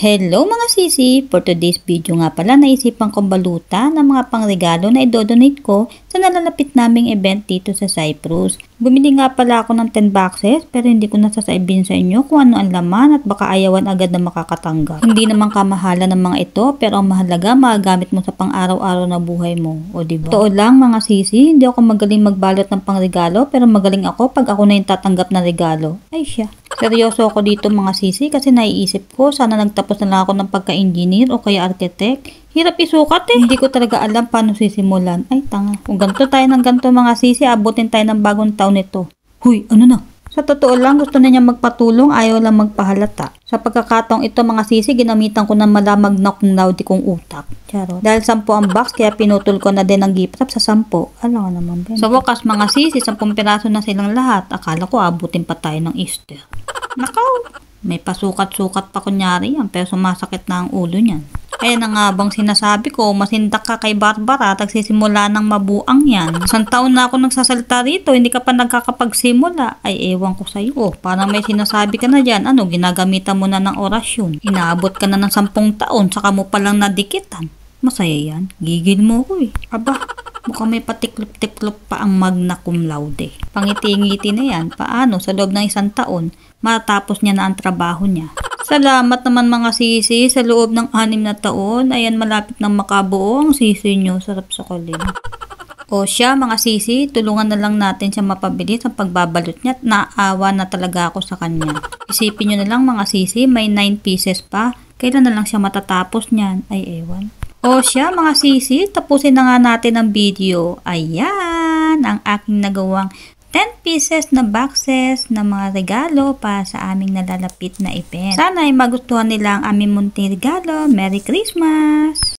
Hello mga sisi! For today's video nga pala, naisipan kong baluta ng mga pangregalo na idodonate ko sa nalalapit naming event dito sa Cyprus. Bumili nga pala ako ng 10 boxes pero hindi ko nasasabihin sa inyo kung ano ang laman at baka ayawan agad na makakatanggap. Hindi naman kamahalan ng mga ito pero ang mahalaga magagamit mo sa pang-araw-araw na buhay mo. O diba? Totoo lang mga sisi, hindi ako magaling magbalot ng pangregalo pero magaling ako pag ako na yung tatanggap na regalo. Ay siya. Seryoso ako dito mga sisi kasi naiisip ko sana nagtapos na lang ako ng pagka-engineer o kaya architect. Hirap isukat eh. Hindi ko talaga alam paano sisimulan. Ay tanga. Kung ganito tayo ng ganito mga sisi, abutin tayo ng bagong taon nito. Huy, ano na? Sa totoo lang, gusto na niya magpatulong, ayaw lang magpahalata. Sa pagkakataong ito mga sisi, ginamitan ko ng malamag na cum laude kong utak. Charot. Dahil 10 ang box, kaya pinutol ko na din ang gift wrap sa 10. Alam ko naman ba? Sa wakas mga sisi, 10 piraso na silang lahat. Akala ko abutin pa tayo ng Easter. Nakaw! May pasukat-sukat pa kunyari yan, pero sumasakit na ang ulo niyan. Kaya na nga bang sinasabi ko, masindak ka kay Barbara, tagsisimula ng mabuang yan. Isang taon na ako nagsasalita rito, hindi ka pa nagkakapagsimula. Ay, ewan ko sa'yo. Oh, parang may sinasabi ka na dyan. Ano, ginagamitan mo na ng orasyon. Inaabot ka na ng 10 taon, saka mo palang nadikitan. Masaya yan. Gigil mo ko eh. Aba, mukhang may patiklop-tiklop pa ang magna cum laude. Pangiti-ngiti na yan. Paano? Sa loob ng 1 taon, matapos niya na ang trabaho niya. Salamat naman mga sisi. Sa loob ng 6 na taon, ayan malapit ng makabuo ang sisi nyo. Sarap sa kulim. O siya mga sisi, tulungan na lang natin siya mapabilis ang pagbabalot niya at naawa na talaga ako sa kanya. Isipin nyo na lang mga sisi, may 9 pieces pa. Kailan na lang siya matatapos niyan? Ay ewan. O siya mga sisi, tapusin na nga natin ang video. Ayan, ang aking nagawang 10 pieces na boxes na mga regalo para sa aming nalalapit na event. Sana ay magustuhan nila ang aming munting regalo. Merry Christmas!